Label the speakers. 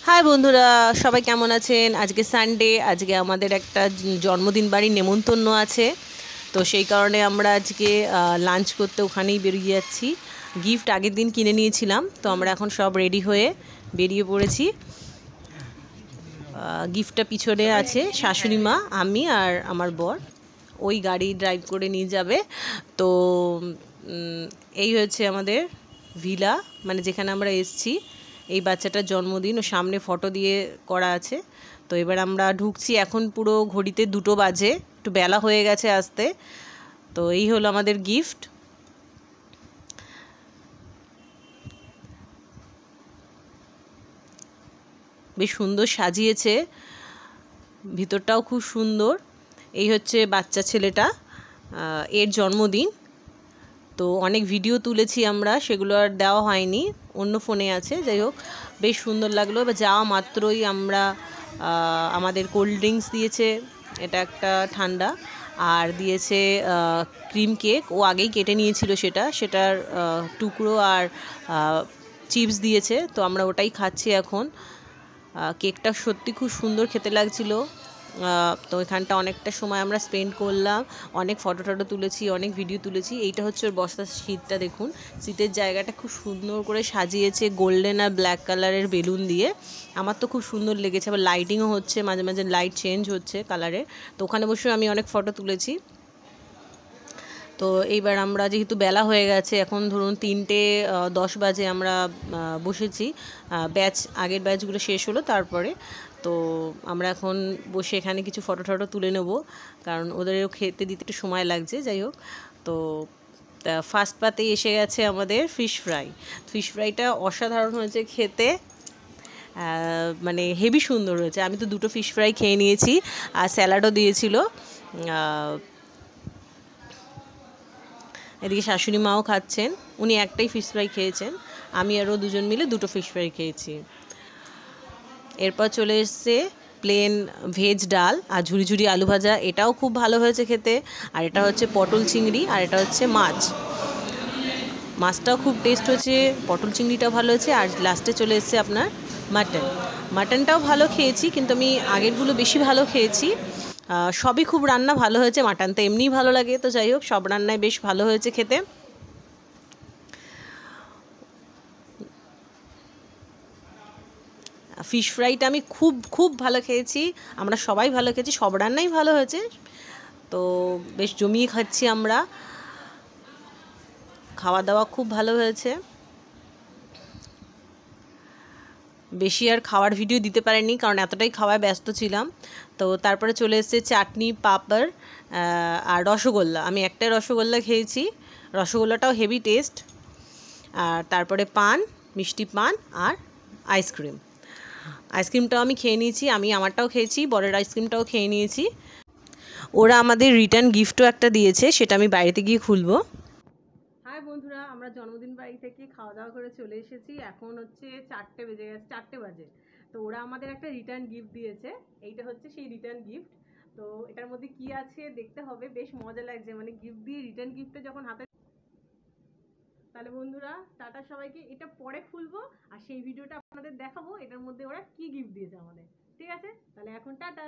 Speaker 1: High বন্ধুরা, সবাই কেমন আছেন? আজকে সানডে, আজকে আমাদের একটা জন্মদিন বাড়ির নেমন্তন্ন আছে। তো সেই কারণে আমরা আজকে লাঞ্চ করতে ওখানেই বেরিয়ে যাচ্ছি। গিফট আগের দিন কিনে নিয়েছিলাম, তো আমরা এখন সব রেডি হয়ে বেরিয়ে পড়েছি। গিফটটা পিছনে আছে শাশুড়ি মা, আমি আর আমার বর। ওই গাড়ি ড্রাইভ করে নিয়ে যাবে। তো এই হচ্ছে আমাদের ভিলা, মানে যেখানে আমরা এসছি। এই বাচ্চাটার জন্মদিন, ও সামনে ফটো দিয়ে করা আছে। তো এবার আমরা ঢুকছি। এখন পুরো ঘড়িতে 2টো বাজে, একটু বেলা হয়ে গেছে আসতে। তো এই হলো আমাদের গিফট। বেশ সুন্দর সাজিয়েছে, ভিতরটাও খুব সুন্দর। এই হচ্ছে বাচ্চা ছেলেটা, এর জন্মদিন। তো অনেক ভিডিও তুলেছি আমরা, সেগুলো আর দেওয়া হয়নি, অন্য ফোনে আছে। যাই হোক, বেশ সুন্দর লাগলো। এবার যাওয়া মাত্রই আমরা আমাদের কোল্ড ড্রিঙ্কস দিয়েছে, এটা একটা ঠান্ডা, আর দিয়েছে ক্রিম কেক। ও আগেই কেটে নিয়েছিল সেটার টুকরো আর চিপস দিয়েছে। তো আমরা ওটাই খাচ্ছি এখন। কেকটা সত্যি খুব সুন্দর খেতে লাগছিল। তো এখানটা অনেকটা সময় আমরা স্পেন্ড করলাম, অনেক ফটো তুলেছি, অনেক ভিডিও তুলেছি। এইটা হচ্ছে ওর বসার সিটটা, দেখুন সিটের জায়গাটা খুব সুন্দর করে সাজিয়েছে গোল্ডেন আর ব্ল্যাক কালারের বেলুন দিয়ে। আমার তো খুব সুন্দর লেগেছে। আবার লাইটিংও হচ্ছে, মাঝে মাঝে লাইট চেঞ্জ হচ্ছে কালারে। তো ওখানে বসে আমি অনেক ফটো তুলেছি। তো এইবার আমরা যেহেতু বেলা হয়ে গেছে, এখন ধরুন 3:10 বাজে, আমরা বসেছি। আগের ব্যাচগুলো শেষ হলো তারপরে। তো আমরা এখন বসে এখানে কিছু ফটো তুলে নেব, কারণ ওদেরও খেতে দিতে একটু সময় লাগছে। যাই হোক, তো ফার্স্ট পাতেই এসে গেছে আমাদের ফিশ ফ্রাইটা অসাধারণ হয়েছে খেতে, মানে হেভি সুন্দর হয়েছে। আমি তো 2টো ফিশ ফ্রাই খেয়ে নিয়েছি, আর স্যালাডও দিয়েছিল। এদিকে শাশুড়ি মাও খাচ্ছেন, উনি একটাই ফিশ ফ্রাই খেয়েছেন, আমি আরও দুজন মিলে 2টো ফিশ ফ্রাই খেয়েছি। এরপর চলে এসছে প্লেন ভেজ ডাল আর ঝুরি আলু ভাজা, এটাও খুব ভালো হয়েছে খেতে। আর এটা হচ্ছে পটল চিংড়ি, আর এটা হচ্ছে মাছটাও খুব টেস্ট হয়েছে, পটল চিংড়িটাও ভালো হয়েছে। আর লাস্টে চলে এসছে আপনার মাটনটাও ভালো খেয়েছি, কিন্তু আমি আগেরগুলো বেশি ভালো খেয়েছি। সবই খুব রান্না ভালো হয়েছে, মাটন তো এমনিই ভালো লাগে। তো যাই হোক, সব রান্নায় বেশ ভালো হয়েছে খেতে। ফিশ ফ্রাইটা আমি খুব খুব ভালো খেয়েছি, আমরা সবাই ভালো খেয়েছি, সব রান্নাই ভালো হয়েছে। তো বেশ জমিয়ে খাচ্ছি আমরা, খাওয়া দাওয়া খুব ভালো হয়েছে। বেশি আর খাওয়ার ভিডিও দিতে পারিনি, কারণ এতটাই খাওয়ায় ব্যস্ত ছিলাম। তো তারপরে চলে এসেছে চাটনি, পাঁপড় আর রসগোল্লা। আমি একটাই রসগোল্লা খেয়েছি, রসগোল্লাটাও হেভি টেস্ট। আর তারপরে মিষ্টি পান আর আইসক্রিমটাও আমি খেয়ে নিয়েছি, আমি আমারটাও খেয়েছি, বরের আইসক্রিমটাও খেয়ে নিয়েছি। ওরা আমাদের রিটার্ন গিফটও একটা দিয়েছে, সেটা আমি বাইরেতে গিয়ে খুলবো। হাই বন্ধুরা, আমরা জন্মদিন বাড়ি থেকে খাওয়া দাওয়া করে চলে এসেছি। এখন হচ্ছে 4টে বেজে গেছে, 4টে বাজে। তো ওরা আমাদের একটা রিটার্ন গিফট দিয়েছে, এইটা হচ্ছে সেই রিটার্ন গিফট। তো এটার মধ্যে কি আছে দেখতে হবে, বেশ মজা লাগছে, মানে গিফট দিয়ে রিটার্ন গিফটে যখন হাতে। তাহলে বন্ধুরা টাটা সবাইকে, এটা পরে খুলবো আর সেই ভিডিওটা আপনাদের দেখাবো এটার মধ্যে ওরা কি গিফট দিয়েছে আমাদের। ঠিক আছে, তাহলে এখন টাটা।